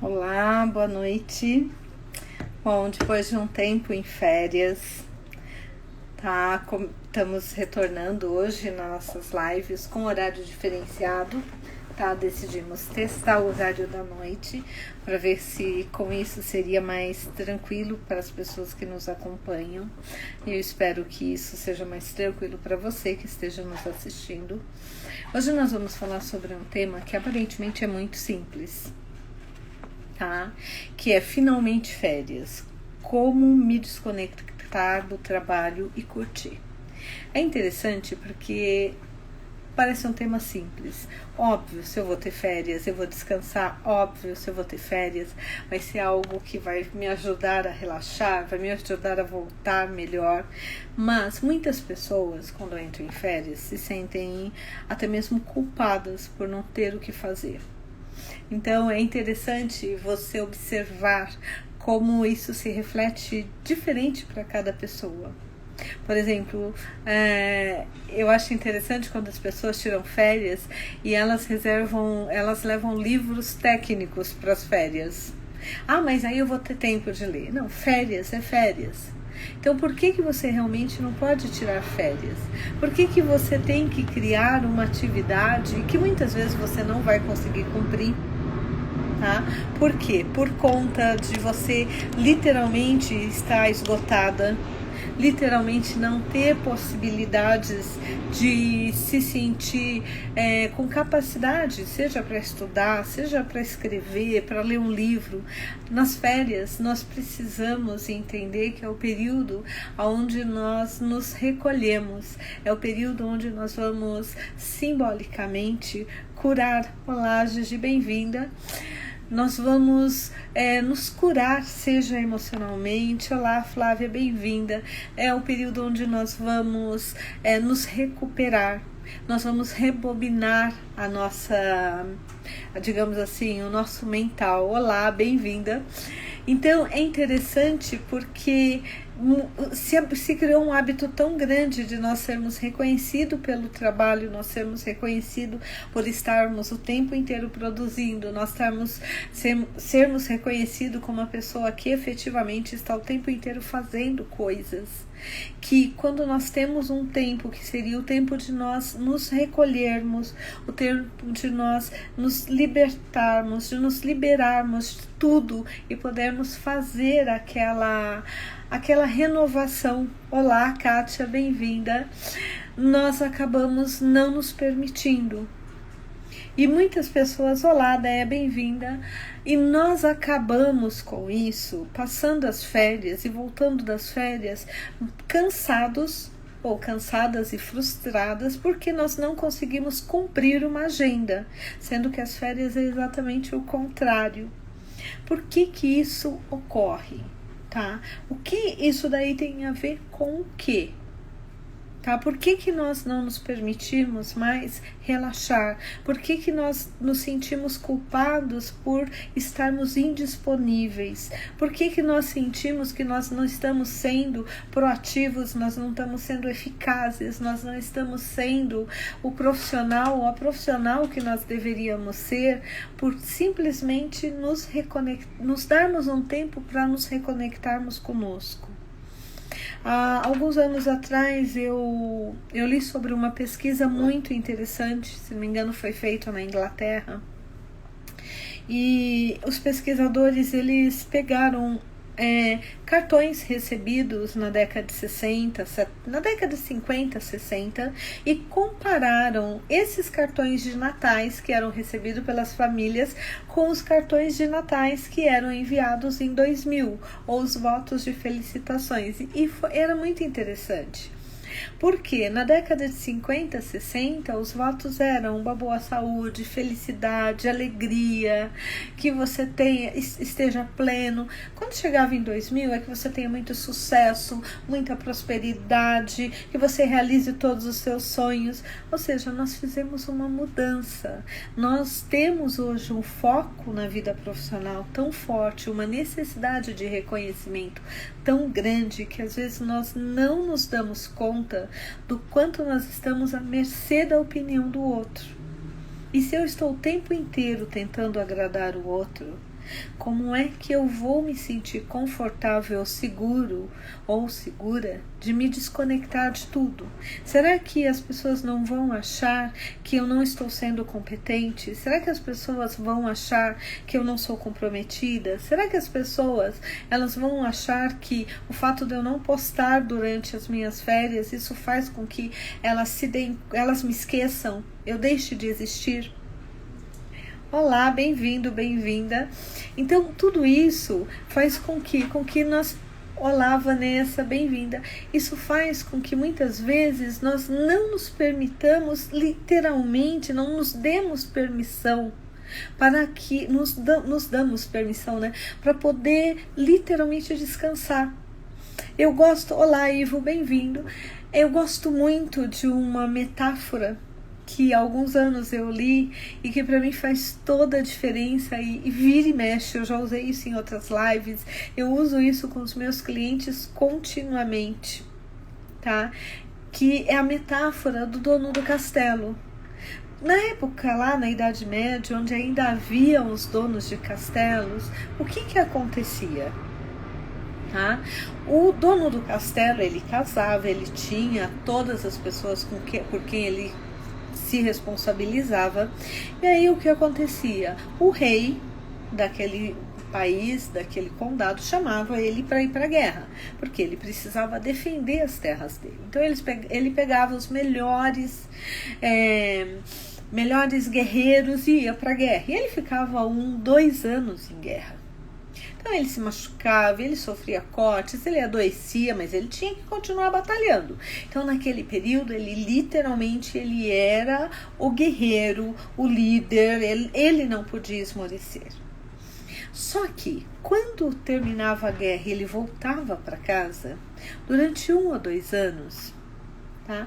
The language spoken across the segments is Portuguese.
Olá, boa noite. Bom, depois de um tempo em férias, estamos retornando hoje nas nossas lives com horário diferenciado, Decidimos testar o horário da noite para ver se com isso seria mais tranquilo para as pessoas que nos acompanham. Eu espero que isso seja mais tranquilo para você que esteja nos assistindo. Hoje nós vamos falar sobre um tema que aparentemente é muito simples, que é finalmente férias. Como me desconectar do trabalho e curtir. É interessante porque parece um tema simples. Óbvio, se eu vou ter férias, eu vou descansar. Óbvio, se eu vou ter férias, vai ser algo que vai me ajudar a relaxar, vai me ajudar a voltar melhor. Mas muitas pessoas, quando entram em férias, se sentem até mesmo culpadas por não ter o que fazer. Então é interessante você observar como isso se reflete diferente para cada pessoa. Por exemplo, eu acho interessante quando as pessoas tiram férias e elas levam livros técnicos para as férias. Mas aí eu vou ter tempo de ler. Não, férias é férias. Então por que você realmente não pode tirar férias? Por que você tem que criar uma atividade que muitas vezes você não vai conseguir cumprir? Por quê? Por conta de você literalmente estar esgotada, literalmente não ter possibilidades de se sentir com capacidade, seja para estudar, seja para escrever, para ler um livro. Nas férias, nós precisamos entender que é o período onde nós nos recolhemos, é o período onde nós vamos simbolicamente curar. Olá, Gigi, bem-vinda. Nós vamos nos curar, seja emocionalmente. Olá, Flávia, bem-vinda. É o período onde nós vamos nos recuperar. Nós vamos rebobinar a nossa, digamos assim, o nosso mental. Olá, bem-vinda. Então, é interessante porque se criou um hábito tão grande de nós sermos reconhecidos pelo trabalho, nós sermos reconhecidos por estarmos o tempo inteiro produzindo, nós sermos reconhecidos como uma pessoa que efetivamente está o tempo inteiro fazendo coisas, que quando nós temos um tempo que seria o tempo de nós nos recolhermos, o tempo de nós nos libertarmos, de nos liberarmos de tudo e podermos fazer aquela renovação. Olá, Kátia, bem-vinda. Nós acabamos não nos permitindo. E muitas pessoas, olá, Déia, bem-vinda. E nós acabamos com isso, passando as férias e voltando das férias cansados ou cansadas e frustradas porque nós não conseguimos cumprir uma agenda, sendo que as férias é exatamente o contrário. Por que isso ocorre? O que isso daí tem a ver com o quê? Por que nós não nos permitimos mais relaxar? Por que nós nos sentimos culpados por estarmos indisponíveis? Por que nós sentimos que nós não estamos sendo proativos, nós não estamos sendo eficazes, nós não estamos sendo o profissional ou a profissional que nós deveríamos ser, por simplesmente nos darmos um tempo para nos reconectarmos conosco? Há alguns anos atrás eu li sobre uma pesquisa muito interessante, se não me engano foi feita na Inglaterra, e os pesquisadores eles pegaram cartões recebidos na década de 60, na década de 50, 60 e compararam esses cartões de natais que eram recebidos pelas famílias com os cartões de natais que eram enviados em 2000, ou os votos de felicitações, e era muito interessante. Porque na década de 50, 60, os votos eram uma boa saúde, felicidade, alegria, que você esteja pleno. Quando chegava em 2000, é que você tenha muito sucesso, muita prosperidade, que você realize todos os seus sonhos. Ou seja, nós fizemos uma mudança. Nós temos hoje um foco na vida profissional tão forte, uma necessidade de reconhecimento tão grande, que às vezes nós não nos damos conta do quanto nós estamos à mercê da opinião do outro. E se eu estou o tempo inteiro tentando agradar o outro, Como é que eu vou me sentir confortável, seguro ou segura de me desconectar de tudo? Será que as pessoas não vão achar que eu não estou sendo competente? Será que as pessoas vão achar que eu não sou comprometida? Será que as pessoas elas vão achar que o fato de eu não postar durante as minhas férias, isso faz com que elas me esqueçam, eu deixe de existir? Olá, bem-vindo, bem-vinda. Então, tudo isso faz com que nós... Olá, Vanessa, bem-vinda. Isso faz com que muitas vezes nós não nos permitamos, literalmente, não nos demos permissão para que nos damos permissão, né? Para poder literalmente descansar. Eu gosto... Olá, Ivo, bem-vindo. Eu gosto muito de uma metáfora que há alguns anos eu li e que para mim faz toda a diferença e vira e mexe. Eu já usei isso em outras lives, eu uso isso com os meus clientes continuamente, tá? Que é a metáfora do dono do castelo. Na época, lá na Idade Média, onde ainda havia os donos de castelos, o que acontecia? Tá? O dono do castelo, ele casava, ele tinha todas as pessoas por quem ele se responsabilizava. E aí o que acontecia? O rei daquele país, daquele condado, chamava ele para ir para a guerra, porque ele precisava defender as terras dele. Então ele pegava os melhores guerreiros e ia para a guerra. E ele ficava 2 anos em guerra. Então ele se machucava, ele sofria cortes, ele adoecia, mas ele tinha que continuar batalhando. Então naquele período ele literalmente ele era o guerreiro, o líder, ele não podia esmorecer. Só que quando terminava a guerra e ele voltava para casa, durante 1 ou 2 anos, tá?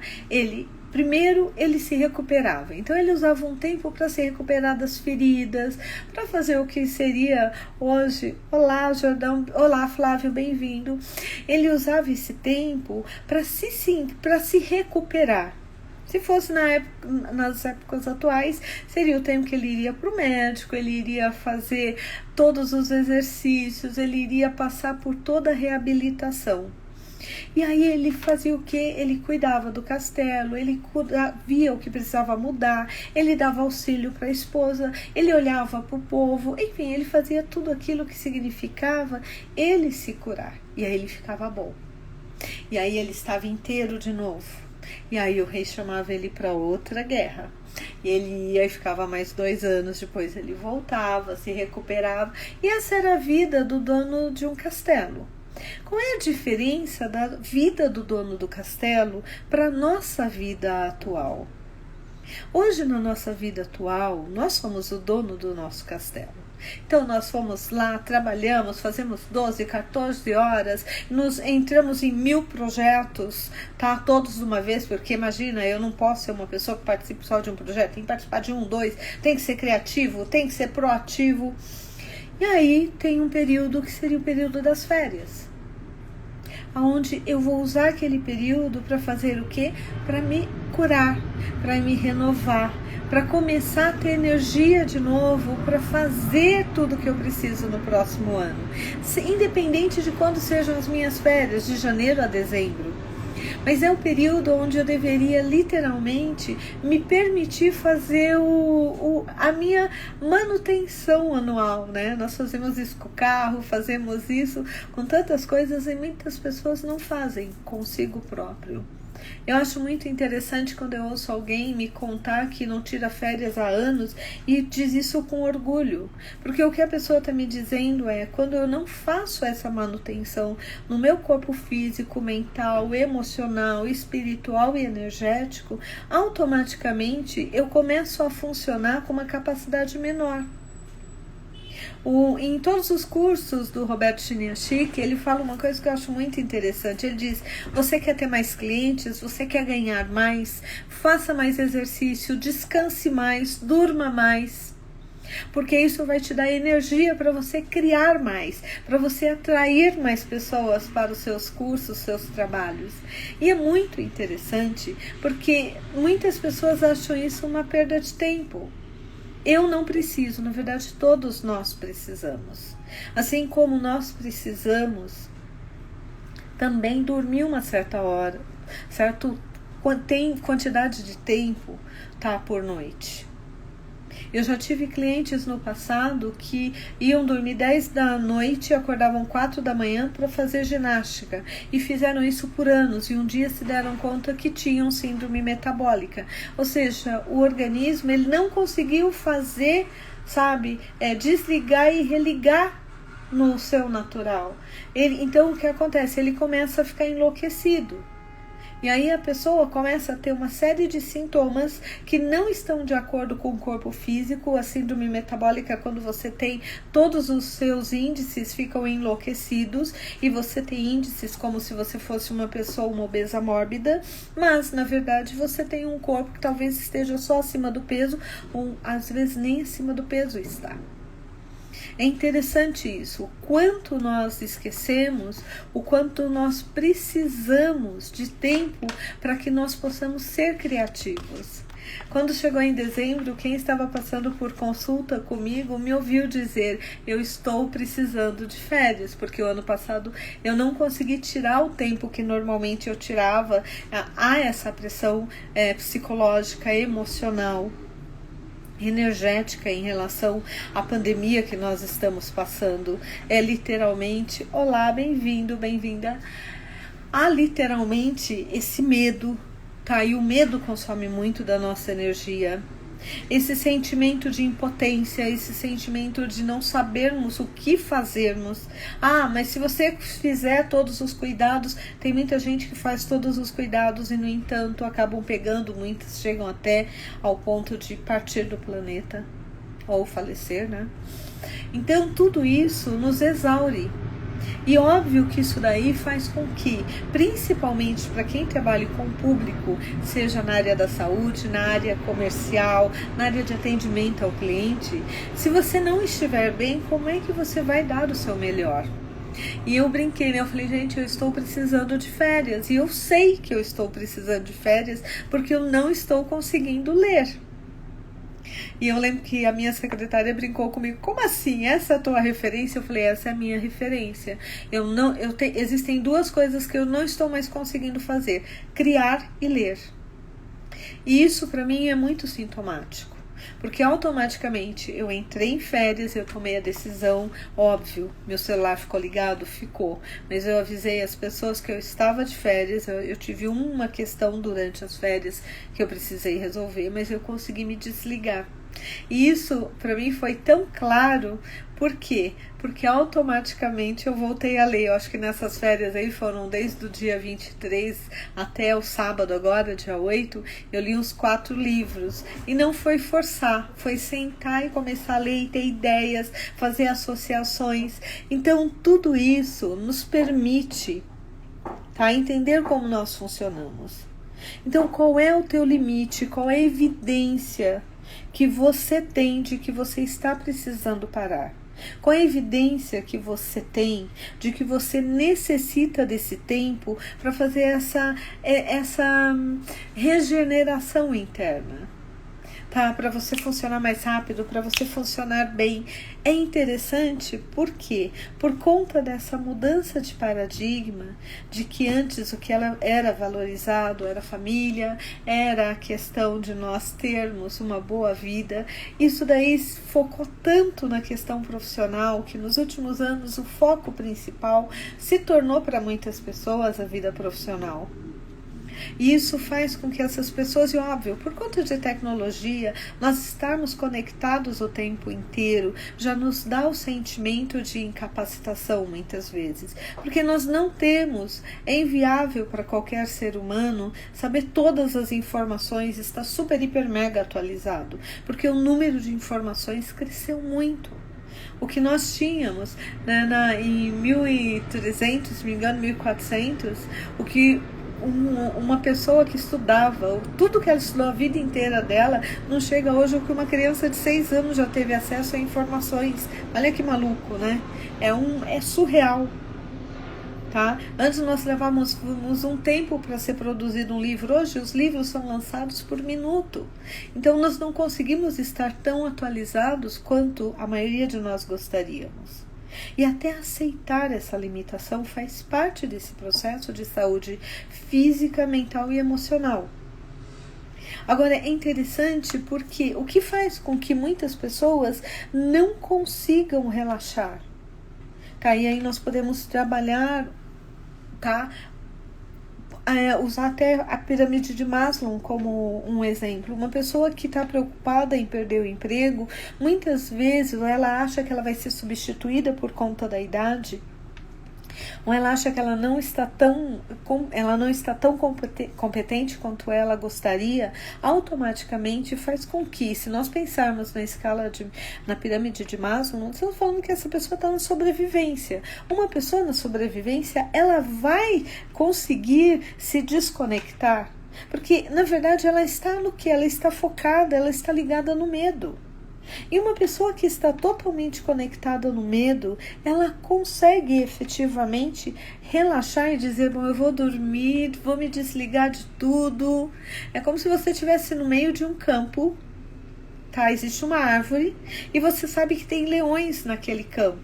Primeiro ele se recuperava, então ele usava um tempo para se recuperar das feridas, para fazer o que seria hoje... Olá, Jordão, olá, Flávio, bem-vindo. Ele usava esse tempo para se recuperar. Se fosse nas épocas atuais, seria o tempo que ele iria para o médico, ele iria fazer todos os exercícios, ele iria passar por toda a reabilitação. E aí ele fazia o quê? Ele cuidava do castelo, ele via o que precisava mudar, ele dava auxílio para a esposa, ele olhava para o povo, enfim, ele fazia tudo aquilo que significava ele se curar. E aí ele ficava bom. E aí ele estava inteiro de novo. E aí o rei chamava ele para outra guerra. E ele ia e ficava mais 2 anos, depois ele voltava, se recuperava. E essa era a vida do dono de um castelo. Qual é a diferença da vida do dono do castelo para a nossa vida atual? Hoje, na nossa vida atual, nós somos o dono do nosso castelo. Então, nós fomos lá, trabalhamos, fazemos 12, 14 horas, entramos em 1000 projetos, tá? Todos de uma vez, porque imagina, eu não posso ser uma pessoa que participe só de um projeto, tem que participar de 1, 2, tem que ser criativo, tem que ser proativo. E aí tem um período que seria o período das férias, onde eu vou usar aquele período para fazer o quê? Para me curar, para me renovar, para começar a ter energia de novo, para fazer tudo que eu preciso no próximo ano. Independente de quando sejam as minhas férias, de janeiro a dezembro. Mas é o período onde eu deveria literalmente me permitir fazer a minha manutenção anual, né? Nós fazemos isso com o carro, fazemos isso com tantas coisas e muitas pessoas não fazem consigo próprio. Eu acho muito interessante quando eu ouço alguém me contar que não tira férias há anos e diz isso com orgulho, porque o que a pessoa está me dizendo é: quando eu não faço essa manutenção no meu corpo físico, mental, emocional, espiritual e energético, automaticamente eu começo a funcionar com uma capacidade menor. Em todos os cursos do Roberto Chiniachik, ele fala uma coisa que eu acho muito interessante. Ele diz: você quer ter mais clientes, você quer ganhar mais, faça mais exercício, descanse mais, durma mais, porque isso vai te dar energia para você criar mais, para você atrair mais pessoas para os seus cursos, seus trabalhos. E é muito interessante, porque muitas pessoas acham isso uma perda de tempo. Eu não preciso, na verdade todos nós precisamos. Assim como nós precisamos também dormir uma certa hora, certo? Tem quantidade de tempo, tá, por noite. Eu já tive clientes no passado que iam dormir 10 da noite e acordavam 4 da manhã para fazer ginástica. E fizeram isso por anos. E um dia se deram conta que tinham síndrome metabólica. Ou seja, o organismo ele não conseguiu fazer, desligar e religar no seu natural. Então, o que acontece? Ele começa a ficar enlouquecido. E aí a pessoa começa a ter uma série de sintomas que não estão de acordo com o corpo físico. A síndrome metabólica, quando você tem todos os seus índices ficam enlouquecidos e você tem índices como se você fosse uma obesa mórbida, mas na verdade você tem um corpo que talvez esteja só acima do peso ou às vezes nem acima do peso está. É interessante isso, o quanto nós esquecemos, o quanto nós precisamos de tempo para que nós possamos ser criativos. Quando chegou em dezembro, quem estava passando por consulta comigo me ouviu dizer: eu estou precisando de férias, porque o ano passado eu não consegui tirar o tempo que normalmente eu tirava. Há essa pressão psicológica, emocional, energética em relação à pandemia que nós estamos passando. É literalmente, olá, bem-vindo, bem-vinda. Há literalmente esse medo, tá? E o medo consome muito da nossa energia. Esse sentimento de impotência, esse sentimento de não sabermos o que fazermos. Mas se você fizer todos os cuidados, tem muita gente que faz todos os cuidados e, no entanto, acabam pegando, muitas chegam até ao ponto de partir do planeta ou falecer, né? Então, tudo isso nos exaure. E óbvio que isso daí faz com que, principalmente para quem trabalha com o público, seja na área da saúde, na área comercial, na área de atendimento ao cliente, se você não estiver bem, como é que você vai dar o seu melhor? E eu brinquei, né? Eu falei, gente, eu estou precisando de férias. E eu sei que eu estou precisando de férias porque eu não estou conseguindo ler. E eu lembro que a minha secretária brincou comigo: como assim? Essa é a tua referência? Eu falei, essa é a minha referência. Existem duas coisas que eu não estou mais conseguindo fazer: criar e ler. E isso para mim é muito sintomático, porque automaticamente eu entrei em férias, eu tomei a decisão, óbvio, meu celular ficou ligado, ficou, mas eu avisei as pessoas que eu estava de férias. Eu tive uma questão durante as férias que eu precisei resolver, mas eu consegui me desligar. E isso para mim foi tão claro. Por quê? Porque automaticamente eu voltei a ler. Eu acho que nessas férias aí foram desde o dia 23 até o sábado agora, dia 8, eu li uns 4 livros. E não foi forçar, foi sentar e começar a ler e ter ideias, fazer associações. Então tudo isso nos permite, entender como nós funcionamos. Então qual é o teu limite? Qual é a evidência que você tem de que você está precisando parar? Qual é a evidência que você tem de que você necessita desse tempo para fazer essa regeneração interna? Para você funcionar mais rápido, para você funcionar bem. É interessante porque, por conta dessa mudança de paradigma, de que antes o que ela era valorizado era a família, era a questão de nós termos uma boa vida, isso daí focou tanto na questão profissional que nos últimos anos o foco principal se tornou para muitas pessoas a vida profissional. E isso faz com que essas pessoas, e óbvio, por conta de tecnologia, nós estarmos conectados o tempo inteiro, já nos dá o sentimento de incapacitação muitas vezes. Porque nós não temos, é inviável para qualquer ser humano saber todas as informações, está super, hiper, mega atualizado. Porque o número de informações cresceu muito. O que nós tínhamos em 1300, se não me engano, 1400, o que uma pessoa que estudava, tudo que ela estudou a vida inteira dela, não chega hoje ao que uma criança de 6 anos já teve acesso a informações. Olha que maluco, né? É surreal. Tá? Antes nós levávamos um tempo para ser produzido um livro. Hoje os livros são lançados por minuto. Então nós não conseguimos estar tão atualizados quanto a maioria de nós gostaríamos. E até aceitar essa limitação faz parte desse processo de saúde física, mental e emocional. Agora é interessante porque o que faz com que muitas pessoas não consigam relaxar? Tá? E aí nós podemos trabalhar, tá? Usar até a pirâmide de Maslow como um exemplo. Uma pessoa que está preocupada em perder o emprego, muitas vezes ela acha que ela vai ser substituída por conta da idade, ou ela acha que ela não está tão competente quanto ela gostaria. Automaticamente faz com que, se nós pensarmos na pirâmide de Maslow, nós estamos falando que essa pessoa está na sobrevivência. Uma pessoa na sobrevivência, ela vai conseguir se desconectar, porque na verdade ela está no que? Ela está focada, ela está ligada no medo. E uma pessoa que está totalmente conectada no medo, ela consegue efetivamente relaxar e dizer, bom, eu vou dormir, vou me desligar de tudo. É como se você estivesse no meio de um campo, tá? Existe uma árvore e você sabe que tem leões naquele campo,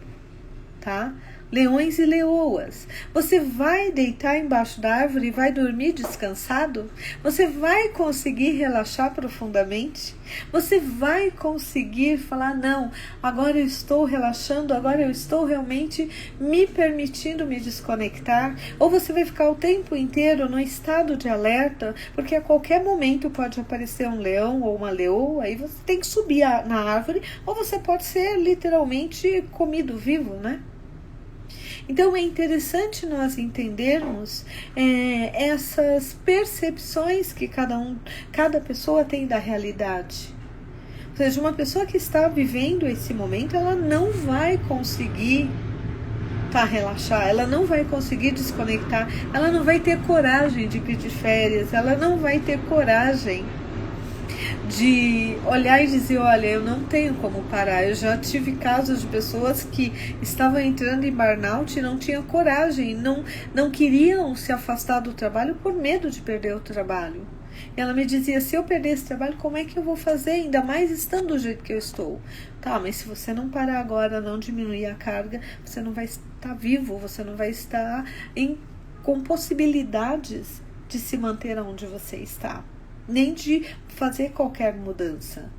tá? Leões e leoas. Você vai deitar embaixo da árvore e vai dormir descansado? Você vai conseguir relaxar profundamente? Você vai conseguir falar, não, agora eu estou relaxando, agora eu estou realmente me permitindo me desconectar? Ou você vai ficar o tempo inteiro no estado de alerta, porque a qualquer momento pode aparecer um leão ou uma leoa, aí você tem que subir na árvore, ou você pode ser literalmente comido vivo, né? Então é interessante nós entendermos essas percepções que cada pessoa tem da realidade. Ou seja, uma pessoa que está vivendo esse momento, ela não vai conseguir relaxar, ela não vai conseguir desconectar, ela não vai ter coragem de pedir férias, ela não vai ter coragem de olhar e dizer, olha, eu não tenho como parar. Eu já tive casos de pessoas que estavam entrando em burnout e não tinham coragem, não queriam se afastar do trabalho por medo de perder o trabalho. E ela me dizia, se eu perder esse trabalho, como é que eu vou fazer, ainda mais estando do jeito que eu estou? Tá, mas se você não parar agora, não diminuir a carga, você não vai estar vivo, você não vai estar com possibilidades de se manter onde você está, nem de fazer qualquer mudança.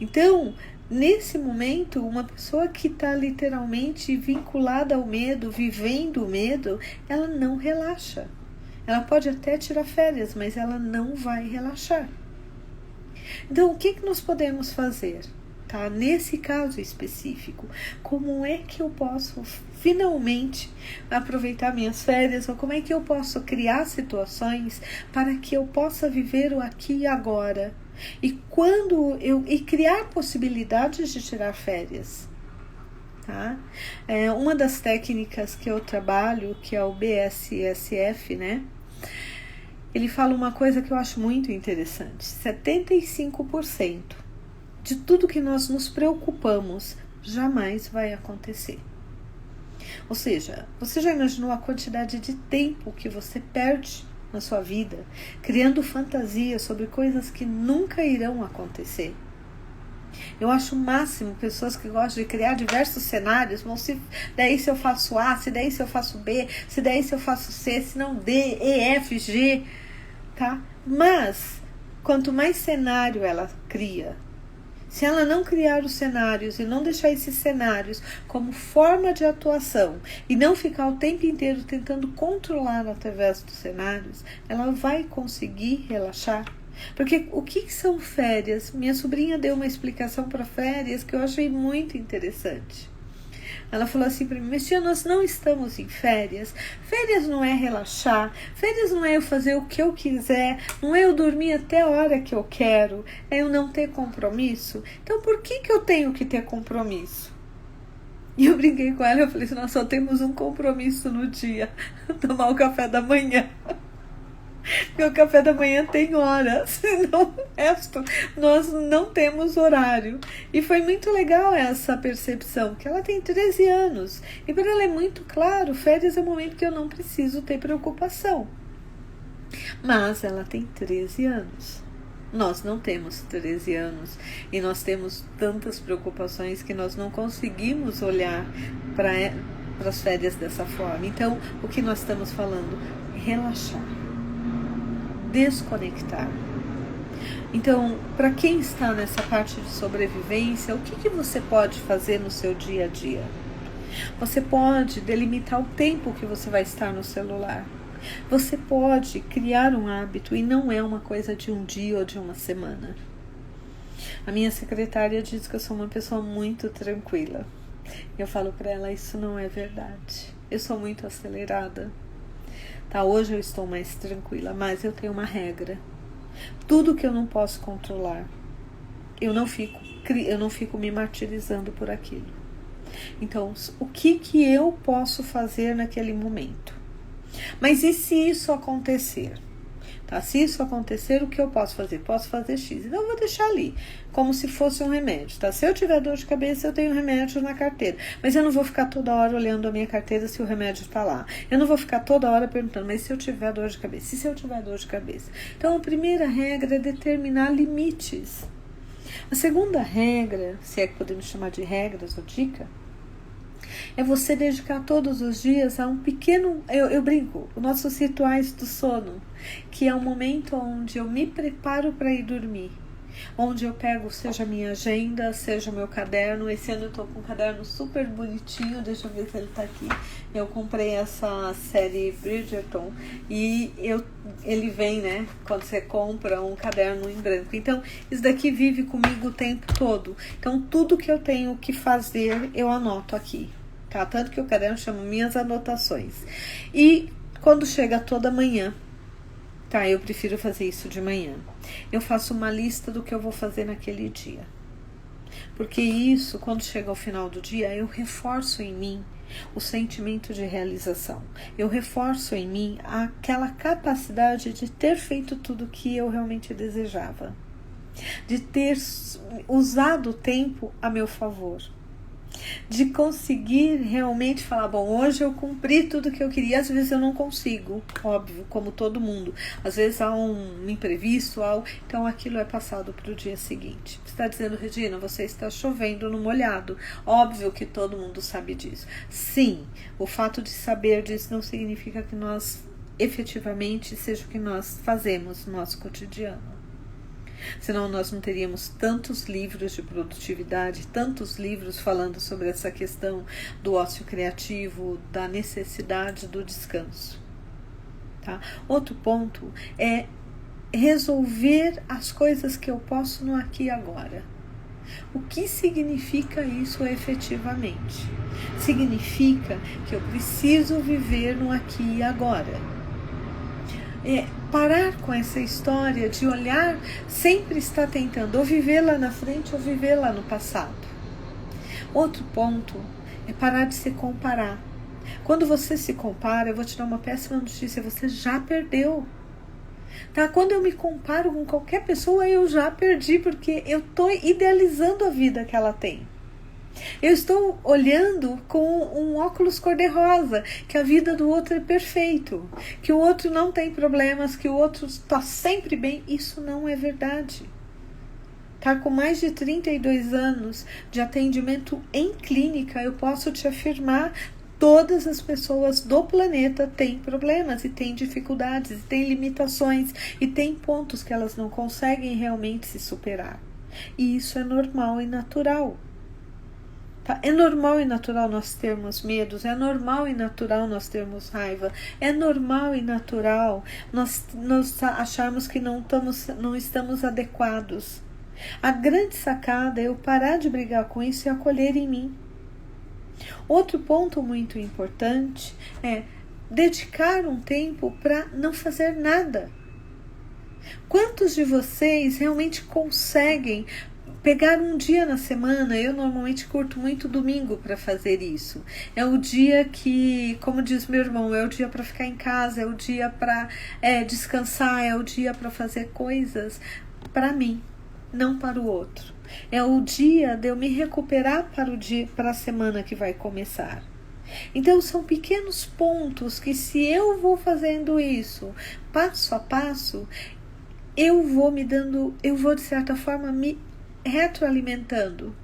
Então, nesse momento, uma pessoa que está literalmente vinculada ao medo, vivendo o medo, ela não relaxa. Ela pode até tirar férias, mas ela não vai relaxar. Então, o que nós podemos fazer? Tá? Nesse caso específico, como é que eu posso finalmente aproveitar minhas férias, ou como é que eu posso criar situações para que eu possa viver o aqui e agora, e criar possibilidades de tirar férias, tá? Uma das técnicas que eu trabalho, que é o BSSF, né? Ele fala uma coisa que eu acho muito interessante: 75% de tudo que nós nos preocupamos jamais vai acontecer. Ou seja, você já imaginou a quantidade de tempo que você perde na sua vida criando fantasias sobre coisas que nunca irão acontecer? Eu acho o máximo pessoas que gostam de criar diversos cenários. Bom, se daí se eu faço A, se daí se eu faço B, se daí se eu faço C, se não D, E, F, G, tá? Mas quanto mais cenário ela cria, se ela não criar os cenários e não deixar esses cenários como forma de atuação e não ficar o tempo inteiro tentando controlar através dos cenários, ela vai conseguir relaxar. Porque o que são férias? Minha sobrinha deu uma explicação para férias que eu achei muito interessante. Ela falou assim para mim, mas tia, nós não estamos em férias. Férias não é relaxar, férias não é eu fazer o que eu quiser, não é eu dormir até a hora que eu quero, é eu não ter compromisso. Então por que eu tenho que ter compromisso? E eu brinquei com ela, eu falei assim, nós só temos um compromisso no dia, tomar o café da manhã. Meu café da manhã tem horas, não o resto, nós não temos horário. E foi muito legal essa percepção, que ela tem 13 anos. E para ela é muito claro, férias é o momento que eu não preciso ter preocupação. Mas ela tem 13 anos. Nós não temos 13 anos e nós temos tantas preocupações que nós não conseguimos olhar para as férias dessa forma. Então, o que nós estamos falando? Relaxar, desconectar. Então, para quem está nessa parte de sobrevivência, o que você pode fazer no seu dia a dia? Você pode delimitar o tempo que você vai estar no celular. Você pode criar um hábito e não é uma coisa de um dia ou de uma semana. A minha secretária diz que eu sou uma pessoa muito tranquila. Eu falo para ela, isso não é verdade. Eu sou muito acelerada. Tá, hoje eu estou mais tranquila, mas eu tenho uma regra. Tudo que eu não posso controlar, eu não fico me martirizando por aquilo. Então, o que eu posso fazer naquele momento? Mas e se isso acontecer? Tá? Se isso acontecer, o que eu posso fazer? Posso fazer X. Então eu vou deixar ali, como se fosse um remédio. Tá? Se eu tiver dor de cabeça, eu tenho remédio na carteira. Mas eu não vou ficar toda hora olhando a minha carteira se o remédio está lá. Eu não vou ficar toda hora perguntando, mas se eu tiver dor de cabeça? E se eu tiver dor de cabeça? Então a primeira regra é determinar limites. A segunda regra, se é que podemos chamar de regras ou dica, é você dedicar todos os dias a um pequeno, eu brinco, os nossos rituais do sono, que é um momento onde eu me preparo para ir dormir, onde eu pego, seja a minha agenda, seja o meu caderno. Esse ano eu tô com um caderno super bonitinho, deixa eu ver se ele tá aqui. Eu comprei essa série Bridgerton e ele vem, né, quando você compra um caderno em branco. Então, isso daqui vive comigo o tempo todo. Então, tudo que eu tenho que fazer, eu anoto aqui. Tá? Tanto que o caderno chama Minhas Anotações. E quando chega toda manhã, tá? Eu prefiro fazer isso de manhã. Eu faço uma lista do que eu vou fazer naquele dia. Porque isso, quando chega ao final do dia, eu reforço em mim o sentimento de realização. Eu reforço em mim aquela capacidade de ter feito tudo o que eu realmente desejava. De ter usado o tempo a meu favor. De conseguir realmente falar, bom, hoje eu cumpri tudo que eu queria. Às vezes eu não consigo, óbvio, como todo mundo. Às vezes há um imprevisto, então aquilo é passado para o dia seguinte. Você está dizendo, Regina, você está chovendo no molhado. Óbvio que todo mundo sabe disso. Sim, o fato de saber disso não significa que nós efetivamente seja o que nós fazemos no nosso cotidiano. Senão nós não teríamos tantos livros de produtividade, tantos livros falando sobre essa questão do ócio criativo, da necessidade do descanso. Tá? Outro ponto é resolver as coisas que eu posso no aqui e agora. O que significa isso efetivamente? Significa que eu preciso viver no aqui e agora. Parar com essa história de olhar, sempre estar tentando ou viver lá na frente ou viver lá no passado. Outro ponto é parar de se comparar. Quando você se compara, eu vou te dar uma péssima notícia, você já perdeu. Tá? Quando eu me comparo com qualquer pessoa, eu já perdi, porque eu estou idealizando a vida que ela tem. Eu estou olhando com um óculos cor-de-rosa, que a vida do outro é perfeito, que o outro não tem problemas, que o outro está sempre bem. Isso não é verdade. Tá? Com mais de 32 anos de atendimento em clínica, eu posso te afirmar, todas as pessoas do planeta têm problemas e têm dificuldades, e têm limitações, e têm pontos que elas não conseguem realmente se superar. E isso é normal e natural. Tá? É normal e natural nós termos medos, é normal e natural nós termos raiva, é normal e natural nós acharmos que não estamos adequados. A grande sacada é eu parar de brigar com isso e acolher em mim. Outro ponto muito importante é dedicar um tempo para não fazer nada. Quantos de vocês realmente conseguem pegar um dia na semana. Eu normalmente curto muito domingo para fazer isso. É o dia que, como diz meu irmão, é o dia para ficar em casa, é o dia para descansar, é o dia para fazer coisas para mim, não para o outro. É o dia de eu me recuperar para a semana que vai começar. Então são pequenos pontos que, se eu vou fazendo isso passo a passo, eu vou de certa forma me retroalimentando.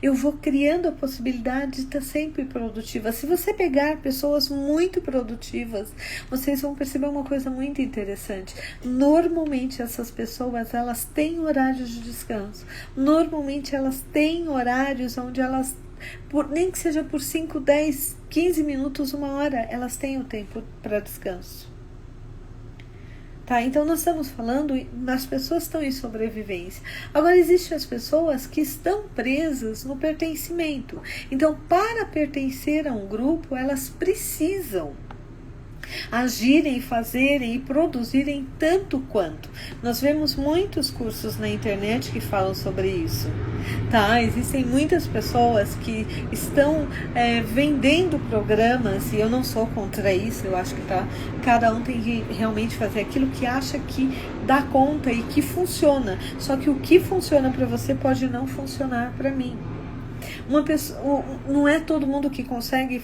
Eu vou criando a possibilidade de estar sempre produtiva. Se você pegar pessoas muito produtivas, vocês vão perceber uma coisa muito interessante. Normalmente essas pessoas, elas têm horários de descanso. Normalmente elas têm horários onde elas, nem que seja por 5, 10, 15 minutos, 1 hora, elas têm o tempo para descanso. Tá? Então nós estamos falando, as pessoas estão em sobrevivência. Agora existem as pessoas que estão presas no pertencimento. Então, para pertencer a um grupo, elas precisam agirem, fazerem e produzirem tanto quanto. Nós vemos muitos cursos na internet que falam sobre isso. Tá? Existem muitas pessoas que estão vendendo programas, e eu não sou contra isso. Eu acho que cada um tem que realmente fazer aquilo que acha que dá conta e que funciona. Só que o que funciona para você pode não funcionar para mim. Uma pessoa, não é todo mundo que consegue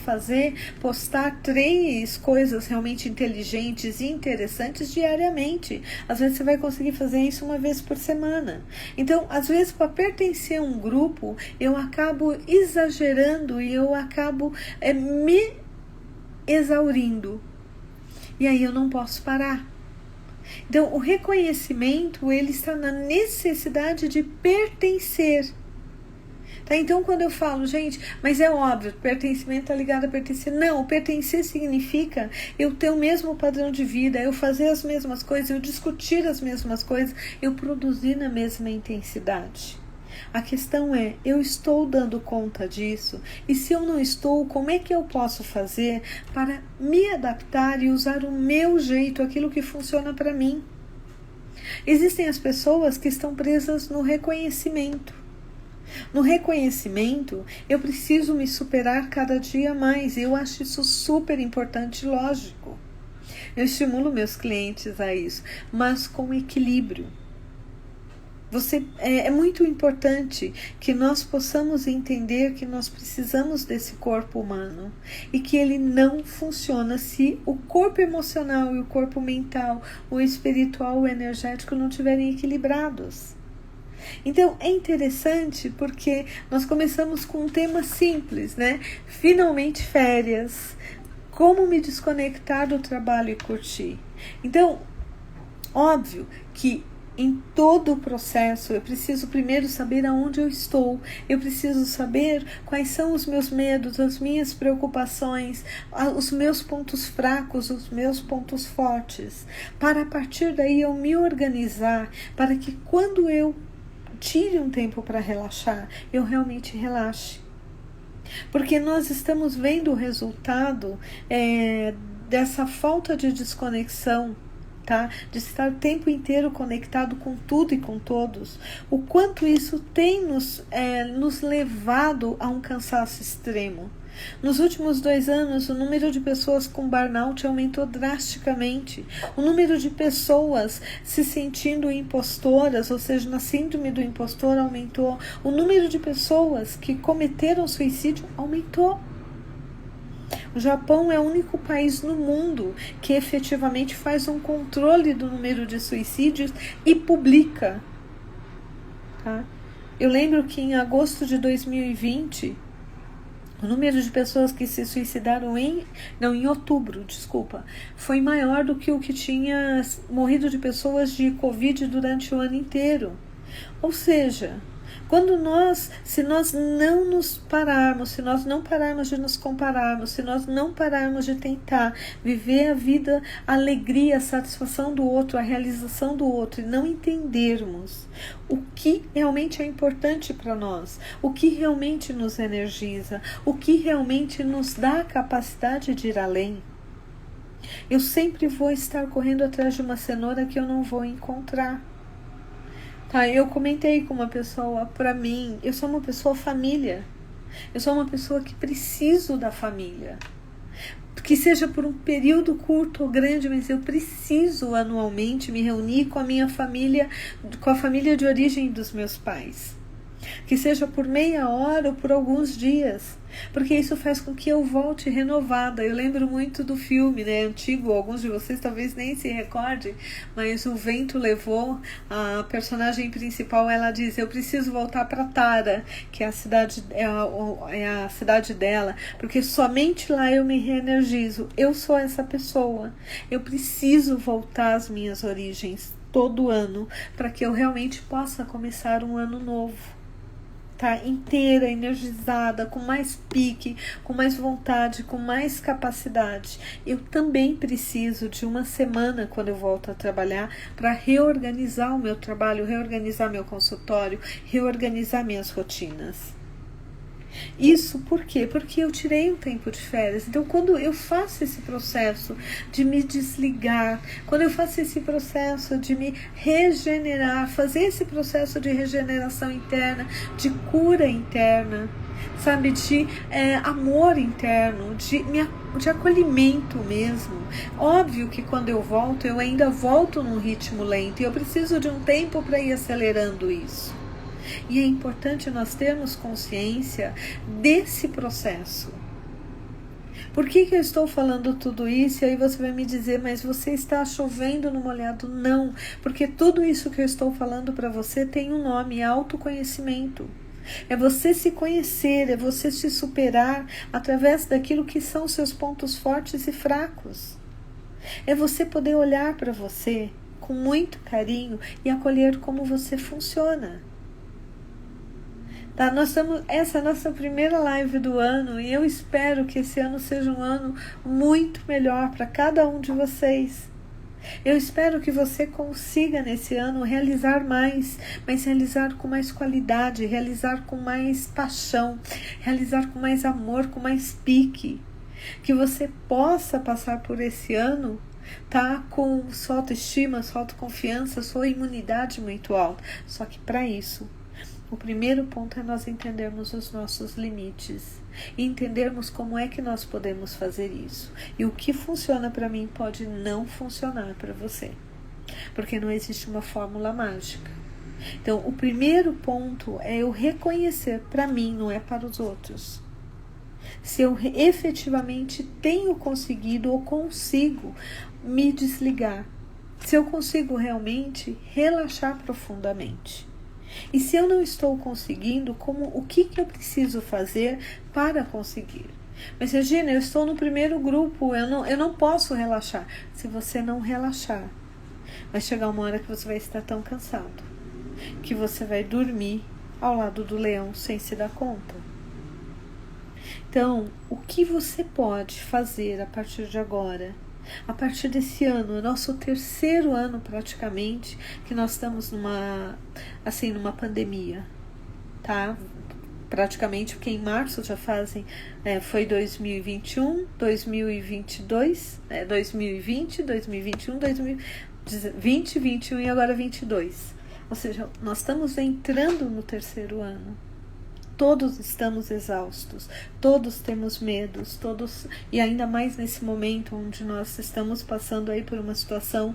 postar 3 coisas realmente inteligentes e interessantes diariamente. Às vezes você vai conseguir fazer isso 1 vez por semana. Então, às vezes, para pertencer a um grupo, eu acabo exagerando e eu acabo me exaurindo. E aí eu não posso parar. Então, o reconhecimento, ele está na necessidade de pertencer. Tá? Então, quando eu falo, gente, mas é óbvio, pertencimento está ligado a pertencer. Não, pertencer significa eu ter o mesmo padrão de vida, eu fazer as mesmas coisas, eu discutir as mesmas coisas, eu produzir na mesma intensidade. A questão é, eu estou dando conta disso? E se eu não estou, como é que eu posso fazer para me adaptar e usar o meu jeito, aquilo que funciona para mim? Existem as pessoas que estão presas no reconhecimento. No reconhecimento, eu preciso me superar cada dia mais. Eu acho isso super importante, lógico. Eu estimulo meus clientes a isso, mas com equilíbrio. É muito importante que nós possamos entender que nós precisamos desse corpo humano e que ele não funciona se o corpo emocional e o corpo mental, o espiritual, o energético não estiverem equilibrados. Então, é interessante porque nós começamos com um tema simples, né? Finalmente férias. Como me desconectar do trabalho e curtir? Então, óbvio que em todo o processo eu preciso primeiro saber aonde eu estou. Eu preciso saber quais são os meus medos, as minhas preocupações, os meus pontos fracos, os meus pontos fortes. Para a partir daí eu me organizar para que quando eu tire um tempo para relaxar, eu realmente relaxe. Porque nós estamos vendo o resultado dessa falta de desconexão, tá? De estar o tempo inteiro conectado com tudo e com todos. O quanto isso tem nos levado a um cansaço extremo. Nos últimos 2 anos, o número de pessoas com burnout aumentou drasticamente. O número de pessoas se sentindo impostoras, ou seja, na síndrome do impostor, aumentou. O número de pessoas que cometeram suicídio aumentou. O Japão é o único país no mundo que efetivamente faz um controle do número de suicídios e publica. Tá? Eu lembro que em agosto de 2020... o número de pessoas que se suicidaram em outubro, foi maior do que o que tinha morrido de pessoas de Covid durante o ano inteiro. Ou seja, se nós não nos pararmos, se nós não pararmos de nos compararmos, se nós não pararmos de tentar viver a vida, a alegria, a satisfação do outro, a realização do outro, e não entendermos o que realmente é importante para nós, o que realmente nos energiza, o que realmente nos dá a capacidade de ir além, eu sempre vou estar correndo atrás de uma cenoura que eu não vou encontrar. Tá, eu comentei com uma pessoa, para mim, eu sou uma pessoa família. Eu sou uma pessoa que preciso da família. Que seja por um período curto ou grande, mas eu preciso anualmente me reunir com a minha família, com a família de origem dos meus pais. Que seja por meia hora ou por alguns dias, porque isso faz com que eu volte renovada. Eu lembro muito do filme, né, antigo, alguns de vocês talvez nem se recordem, mas O Vento Levou, a personagem principal, ela diz: eu preciso voltar para Tara, que é a cidade, é a cidade dela, porque somente lá eu me reenergizo. Eu sou essa pessoa, eu preciso voltar às minhas origens todo ano, para que eu realmente possa começar um ano novo. Tá inteira, energizada, com mais pique, com mais vontade, com mais capacidade. Eu também preciso de uma semana, quando eu volto a trabalhar, para reorganizar o meu trabalho, reorganizar meu consultório, reorganizar minhas rotinas. Isso por quê? Porque eu tirei um tempo de férias. Então, quando eu faço esse processo de me desligar, quando eu faço esse processo de me regenerar, fazer esse processo de regeneração interna, de cura interna, sabe, de amor interno, de acolhimento mesmo. Óbvio que quando eu volto, eu ainda volto num ritmo lento e eu preciso de um tempo para ir acelerando isso. E é importante nós termos consciência desse processo. Por que eu estou falando tudo isso? E aí você vai me dizer, mas você está chovendo no molhado? Não, porque tudo isso que eu estou falando para você tem um nome: autoconhecimento. É você se conhecer, é você se superar através daquilo que são seus pontos fortes e fracos. É você poder olhar para você com muito carinho e acolher como você funciona. Tá, essa é a nossa primeira live do ano e eu espero que esse ano seja um ano muito melhor para cada um de vocês. Eu espero que você consiga nesse ano realizar mais, mas realizar com mais qualidade, realizar com mais paixão, realizar com mais amor, com mais pique. Que você possa passar por esse ano, tá, com sua autoestima, sua autoconfiança, sua imunidade muito alta. Só que para isso, o primeiro ponto é nós entendermos os nossos limites e entendermos como é que nós podemos fazer isso. E o que funciona para mim pode não funcionar para você, porque não existe uma fórmula mágica. Então, o primeiro ponto é eu reconhecer para mim, não é para os outros. Se eu efetivamente tenho conseguido ou consigo me desligar, se eu consigo realmente relaxar profundamente. E se eu não estou conseguindo, o que eu preciso fazer para conseguir? Mas Regina, eu estou no primeiro grupo, eu não posso relaxar. Se você não relaxar, vai chegar uma hora que você vai estar tão cansado que você vai dormir ao lado do leão sem se dar conta. Então, o que você pode fazer a partir de agora? A partir desse ano, nosso terceiro ano praticamente, que nós estamos numa pandemia, tá? Praticamente, porque em março já foi 2021, 2022, 2020, 2021, 2020, 2021 e agora 22. Ou seja, nós estamos entrando no terceiro ano. Todos estamos exaustos, todos temos medos, e ainda mais nesse momento onde nós estamos passando aí por uma situação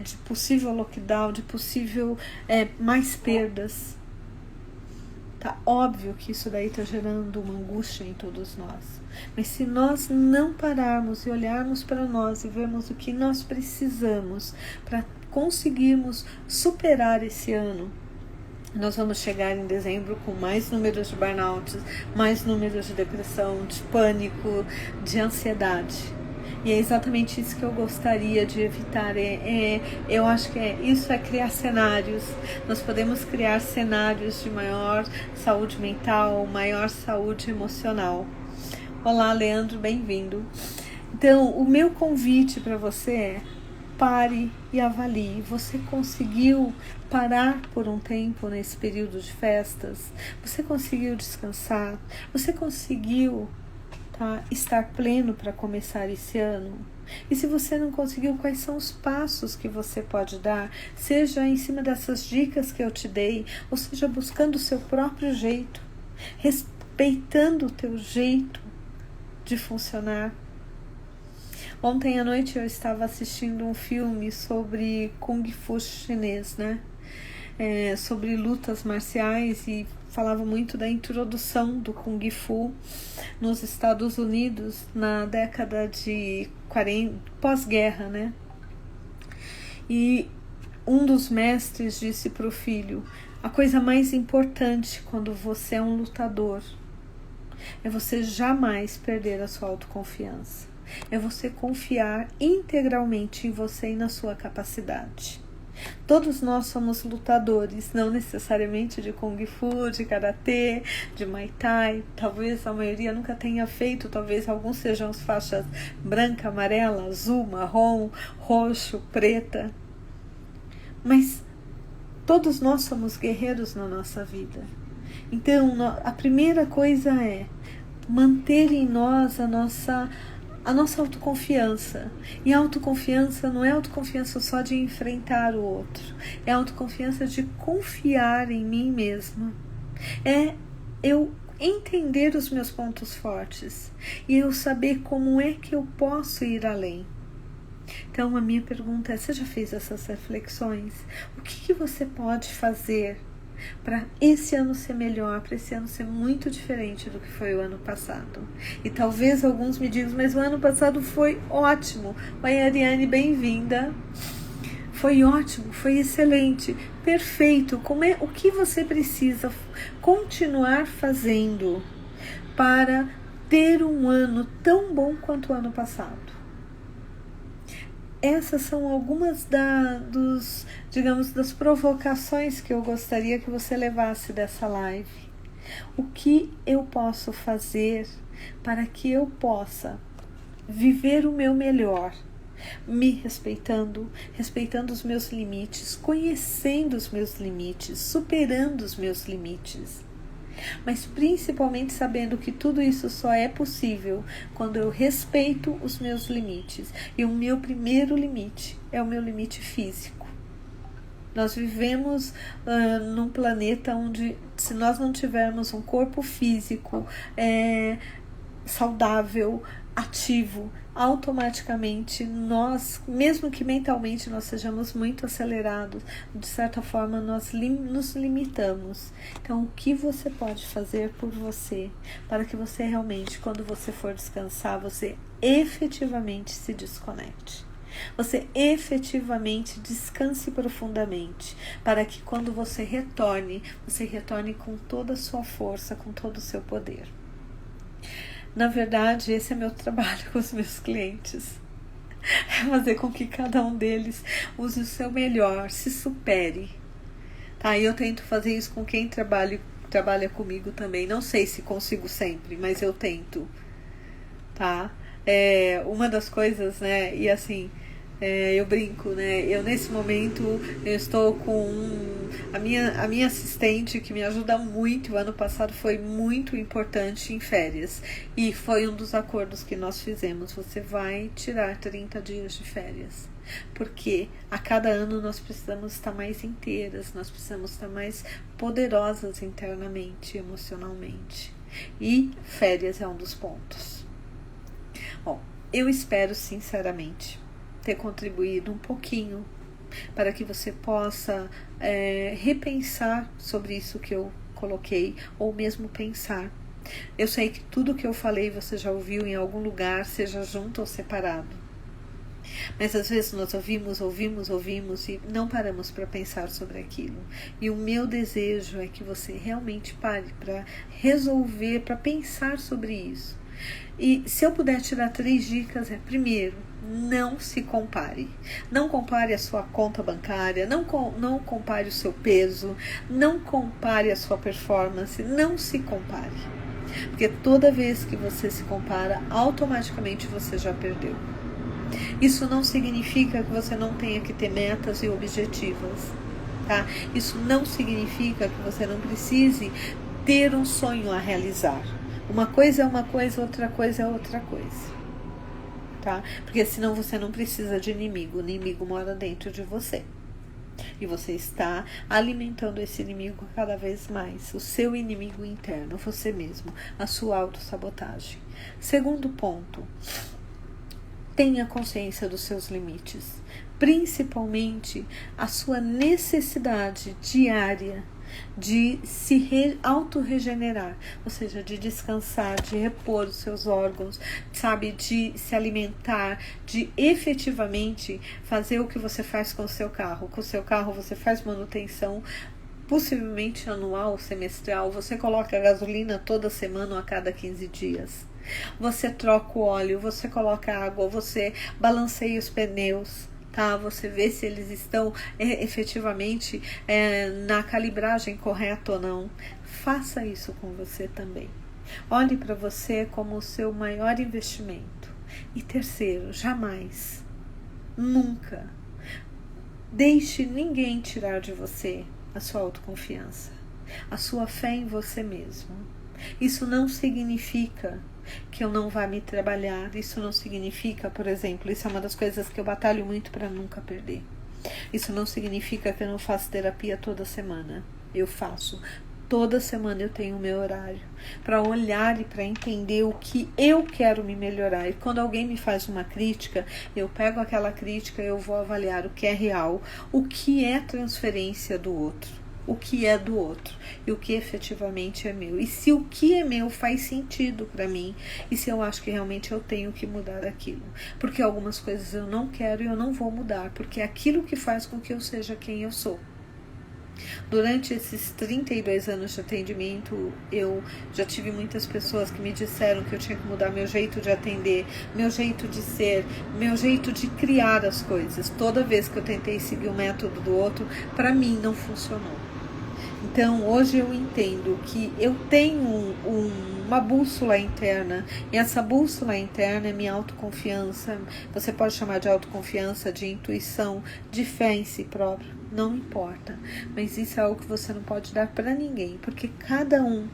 de possível lockdown, de possível mais perdas. Tá óbvio que isso daí está gerando uma angústia em todos nós. Mas se nós não pararmos e olharmos para nós e vermos o que nós precisamos para conseguirmos superar esse ano, nós vamos chegar em dezembro com mais números de burnout, mais números de depressão, de pânico, de ansiedade. E é exatamente isso que eu gostaria de evitar. Eu acho que isso é criar cenários. Nós podemos criar cenários de maior saúde mental, maior saúde emocional. Olá, Leandro, bem-vindo. Então, o meu convite para você é: pare e avalie. Você conseguiu parar por um tempo nesse período de festas? Você conseguiu descansar? Você conseguiu tá? Estar pleno para começar esse ano. E se você não conseguiu, quais são os passos que você pode dar, seja em cima dessas dicas que eu te dei, ou seja, buscando o seu próprio jeito, respeitando o teu jeito de funcionar. Ontem à noite eu estava assistindo um filme sobre Kung Fu chinês, né? Sobre lutas marciais, e falava muito da introdução do Kung Fu nos Estados Unidos na década de 40, pós-guerra, né? E um dos mestres disse para o filho: a coisa mais importante quando você é um lutador é você jamais perder a sua autoconfiança. É você confiar integralmente em você e na sua capacidade. Todos nós somos lutadores, não necessariamente de Kung Fu, de Karatê, de Muay Thai. Talvez a maioria nunca tenha feito, talvez alguns sejam as faixas branca, amarela, azul, marrom, roxo, preta. Mas todos nós somos guerreiros na nossa vida. Então, a primeira coisa é manter em nós a nossa autoconfiança. E a autoconfiança não é autoconfiança só de enfrentar o outro. É a autoconfiança de confiar em mim mesma. É eu entender os meus pontos fortes. E eu saber como é que eu posso ir além. Então, a minha pergunta é: você já fez essas reflexões? O que você pode fazer para esse ano ser melhor, para esse ano ser muito diferente do que foi o ano passado? E talvez alguns me digam: mas o ano passado foi ótimo. Oi, Ariane, bem-vinda. Foi ótimo, foi excelente, perfeito. O que você precisa continuar fazendo para ter um ano tão bom quanto o ano passado? Essas são algumas das provocações que eu gostaria que você levasse dessa live. O que eu posso fazer para que eu possa viver o meu melhor, me respeitando os meus limites, conhecendo os meus limites, superando os meus limites, mas principalmente sabendo que tudo isso só é possível quando eu respeito os meus limites. E o meu primeiro limite é o meu limite físico. Nós vivemos num planeta onde, se nós não tivermos um corpo físico saudável, ativo, automaticamente nós, mesmo que mentalmente nós sejamos muito acelerados, de certa forma nós nos limitamos. Então, o que você pode fazer por você, para que você realmente, quando você for descansar, você efetivamente se desconecte? Você efetivamente descanse profundamente, para que quando você retorne com toda a sua força, com todo o seu poder. Na verdade, esse é meu trabalho com os meus clientes. É fazer com que cada um deles use o seu melhor, se supere. Tá? E eu tento fazer isso com quem trabalha comigo também. Não sei se consigo sempre, mas eu tento. Tá? Uma das coisas, né? E assim, eu brinco, né? Eu nesse momento eu estou com a minha assistente, que me ajuda muito. O ano passado foi muito importante em férias, e foi um dos acordos que nós fizemos: você vai tirar 30 dias de férias, porque a cada ano nós precisamos estar mais inteiras, nós precisamos estar mais poderosas internamente, emocionalmente, e férias é um dos pontos. Bom, eu espero sinceramente ter contribuído um pouquinho para que você possa repensar sobre isso que eu coloquei, ou mesmo pensar. Eu sei que tudo que eu falei você já ouviu em algum lugar, seja junto ou separado. Mas às vezes nós ouvimos e não paramos para pensar sobre aquilo. E o meu desejo é que você realmente pare para resolver, para pensar sobre isso. E se eu puder tirar 3 dicas, primeiro, não se compare. Não compare a sua conta bancária, não compare o seu peso, não compare a sua performance, não se compare. Porque toda vez que você se compara, automaticamente você já perdeu. Isso não significa que você não tenha que ter metas e objetivos, tá? Isso não significa que você não precise ter um sonho a realizar. Uma coisa é uma coisa, outra coisa é outra coisa. Tá? Porque senão você não precisa de inimigo. O inimigo mora dentro de você. E você está alimentando esse inimigo cada vez mais. O seu inimigo interno, você mesmo. A sua autossabotagem. Segundo ponto. Tenha consciência dos seus limites. Principalmente a sua necessidade diária de se autorregenerar, ou seja, de descansar, de repor os seus órgãos, sabe, de se alimentar, de efetivamente fazer o que você faz com o seu carro. Com o seu carro você faz manutenção, possivelmente anual, semestral, você coloca gasolina toda semana ou a cada 15 dias. Você troca o óleo, você coloca água, você balanceia os pneus. Tá? Você vê se eles estão efetivamente na calibragem correta ou não. Faça isso com você também. Olhe para você como o seu maior investimento. E terceiro, jamais, nunca, deixe ninguém tirar de você a sua autoconfiança, a sua fé em você mesmo. Isso não significa que eu não vá me trabalhar. Isso não significa, por exemplo, isso é uma das coisas que eu batalho muito para nunca perder. Isso não significa que eu não faço terapia toda semana. Eu faço. Toda semana eu tenho o meu horário para olhar e para entender o que eu quero me melhorar. E quando alguém me faz uma crítica, eu pego aquela crítica e eu vou avaliar o que é real, o que é transferência do outro, o que é do outro e o que efetivamente é meu. E se o que é meu faz sentido para mim e se eu acho que realmente eu tenho que mudar aquilo. Porque algumas coisas eu não quero e eu não vou mudar, porque é aquilo que faz com que eu seja quem eu sou. Durante esses 32 anos de atendimento, eu já tive muitas pessoas que me disseram que eu tinha que mudar meu jeito de atender, meu jeito de ser, meu jeito de criar as coisas. Toda vez que eu tentei seguir o método do outro, para mim não funcionou. Então, hoje eu entendo que eu tenho uma bússola interna, e essa bússola interna é minha autoconfiança. Você pode chamar de autoconfiança, de intuição, de fé em si próprio, não importa. Mas isso é algo que você não pode dar para ninguém, porque cada um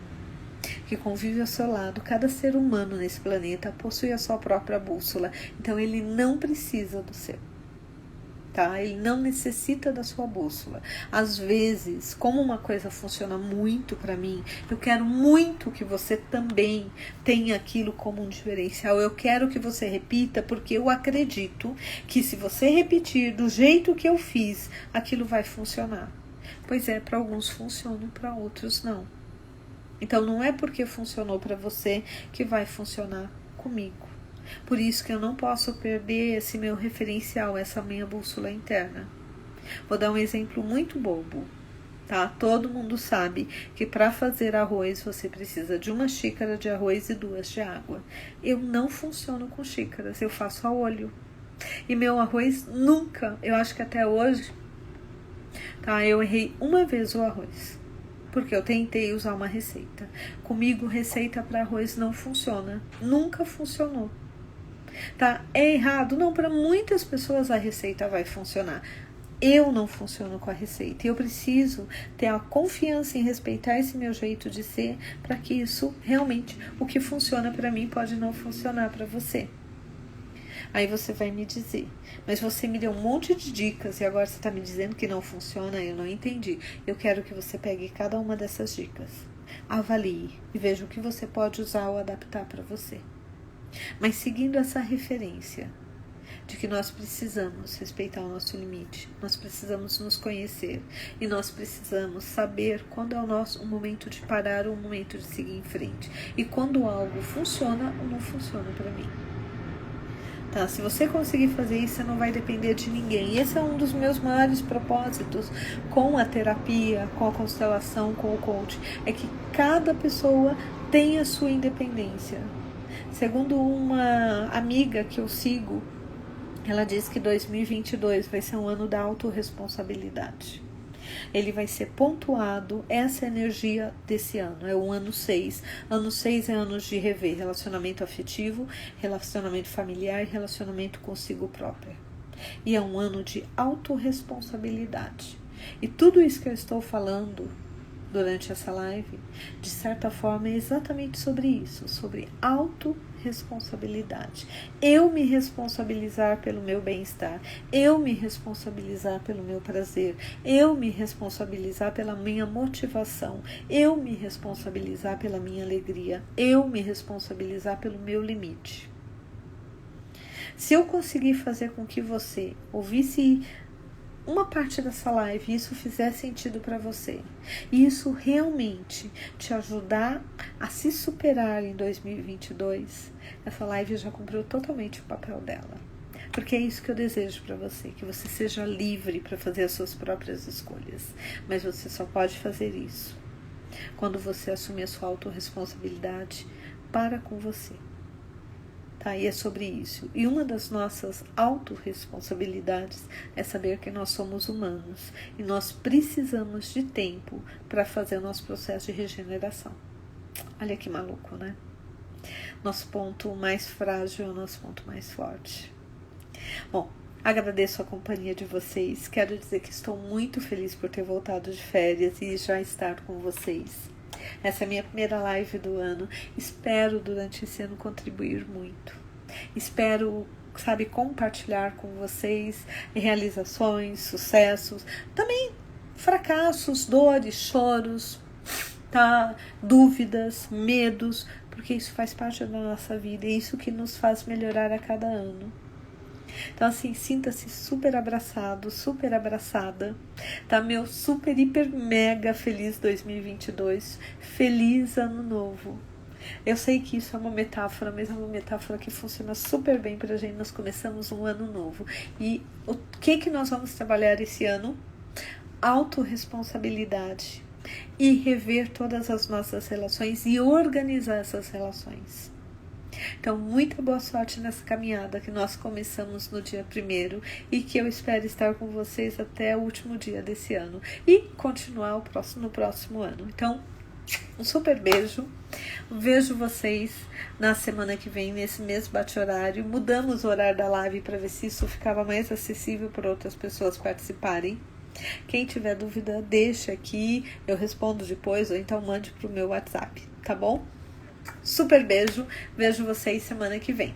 que convive ao seu lado, cada ser humano nesse planeta possui a sua própria bússola. Então, ele não precisa do seu. Tá? Ele não necessita da sua bússola. Às vezes, como uma coisa funciona muito para mim, eu quero muito que você também tenha aquilo como um diferencial. Eu quero que você repita, porque eu acredito que se você repetir do jeito que eu fiz, aquilo vai funcionar. Pois é, para alguns funciona, para outros não. Então não é porque funcionou para você que vai funcionar comigo. Por isso que eu não posso perder esse meu referencial, essa minha bússola interna. Vou dar um exemplo muito bobo, tá? Todo mundo sabe que para fazer arroz você precisa de 1 xícara de arroz e 2 de água. Eu não funciono com xícaras, eu faço a olho. E meu arroz nunca, eu acho que até hoje, tá? Eu errei uma vez o arroz. Porque eu tentei usar uma receita. Comigo, receita para arroz não funciona. Nunca funcionou. Tá? É errado? Não, para muitas pessoas a receita vai funcionar. Eu não funciono com a receita. Eu preciso ter a confiança em respeitar esse meu jeito de ser para que isso realmente, o que funciona para mim pode não funcionar para você. Aí você vai me dizer, mas você me deu um monte de dicas e agora você está me dizendo que não funciona, eu não entendi. Eu quero que você pegue cada uma dessas dicas, avalie e veja o que você pode usar ou adaptar para você. Mas seguindo essa referência de que nós precisamos respeitar o nosso limite, nós precisamos nos conhecer e nós precisamos saber quando é o momento de parar ou o momento de seguir em frente e quando algo funciona ou não funciona para mim. Tá? Se você conseguir fazer isso, você não vai depender de ninguém. Esse é um dos meus maiores propósitos com a terapia, com a constelação, com o coaching, é que cada pessoa tenha a sua independência. Segundo uma amiga que eu sigo, ela diz que 2022 vai ser um ano da autorresponsabilidade. Ele vai ser pontuado, essa energia desse ano, é o ano 6. Ano 6 é anos de rever relacionamento afetivo, relacionamento familiar e relacionamento consigo própria. E é um ano de autorresponsabilidade. E tudo isso que eu estou falando durante essa live, de certa forma, é exatamente sobre isso, sobre autorresponsabilidade. Eu me responsabilizar pelo meu bem-estar, eu me responsabilizar pelo meu prazer, eu me responsabilizar pela minha motivação, eu me responsabilizar pela minha alegria, eu me responsabilizar pelo meu limite. Se eu conseguir fazer com que você ouvisse uma parte dessa live e isso fizer sentido para você, e isso realmente te ajudar a se superar em 2022, essa live já cumpriu totalmente o papel dela. Porque é isso que eu desejo para você, que você seja livre para fazer as suas próprias escolhas. Mas você só pode fazer isso quando você assumir a sua autorresponsabilidade para com você. Tá? E é sobre isso. E uma das nossas autorresponsabilidades é saber que nós somos humanos e nós precisamos de tempo para fazer o nosso processo de regeneração. Olha que maluco, né? Nosso ponto mais frágil é o nosso ponto mais forte. Bom, agradeço a companhia de vocês. Quero dizer que estou muito feliz por ter voltado de férias e já estar com vocês. Essa é a minha primeira live do ano. Espero durante esse ano contribuir muito. Espero, compartilhar com vocês realizações, sucessos, também fracassos, dores, choros, tá? Dúvidas, medos, porque isso faz parte da nossa vida e é isso que nos faz melhorar a cada ano. Então, assim, sinta-se super abraçado, super abraçada, tá? Meu super, hiper, mega feliz 2022, feliz ano novo. Eu sei que isso é uma metáfora, mas é uma metáfora que funciona super bem pra gente. Nós começamos um ano novo. E o que nós vamos trabalhar esse ano? Autorresponsabilidade. E rever todas as nossas relações e organizar essas relações. Então, muita boa sorte nessa caminhada que nós começamos no dia 1º e que eu espero estar com vocês até o último dia desse ano e continuar no próximo ano. Então, um super beijo. Vejo vocês na semana que vem, nesse mesmo bate-horário. Mudamos o horário da live para ver se isso ficava mais acessível para outras pessoas participarem. Quem tiver dúvida, deixa aqui, eu respondo depois ou então mande para o meu WhatsApp, tá bom? Super beijo, vejo vocês semana que vem.